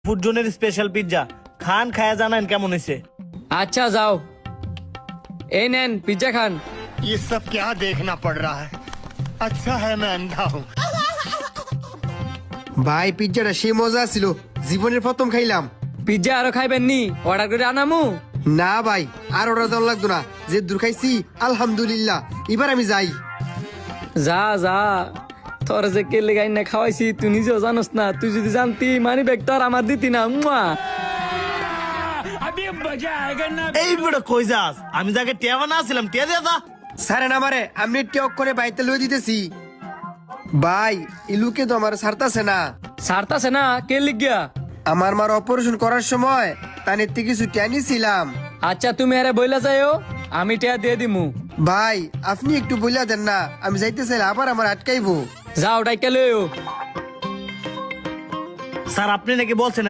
Food জোনের special pizza খান, খায়া জানান কেমন হয়েছে। আচ্ছা যাও, এই নেন পিজ্জা খান। ये सब क्या देखना पड़ रहा है। अच्छा है मैं अंधा हूँ। ভাই পিজ্জাটা সেই মজা ছিল, জীবনের প্রথম খাইলাম। পিজ্জা আরো খাইবেন নি? অর্ডার করে আনামু? না ভাই, আর অর্ডার দেওয়া লাগতো না, যে দূর খাইছি আলহামদুলিল্লাহ। এবার আমি যাই। যা যা, তোর যে কেলে গাই না খাওয়াইছি তুই নিজেও জানোস না। তুই যদি জানতি মানি ব্যাগ তোর আমার দিতি না। মুয়া। এই বেটা কই যাস? আমি যাকে টিয়া বানা আসছিলাম, টিয়া দিয়ে যা। স্যার না মারে, আমি টক করে বাইতে লই দিতেছি। ভাই ইলুকে তো আমার ছাড়তাছে না। সারতাছে না কে লিখিয়া? আমার মার অপারেশন করার সময় তানের থেকে কিছু টেনিছিলাম। আচ্ছা তুমি আরে বইলা যাইও, আমি টিয়া দিয়ে দিমু। ভাই আপনি একটু বইলা দেন না, আমি যাইতে চাইলে আবার আমার আটকাইবো। যাও ডাইকা লইও। স্যার আপনি নাকি বলছেন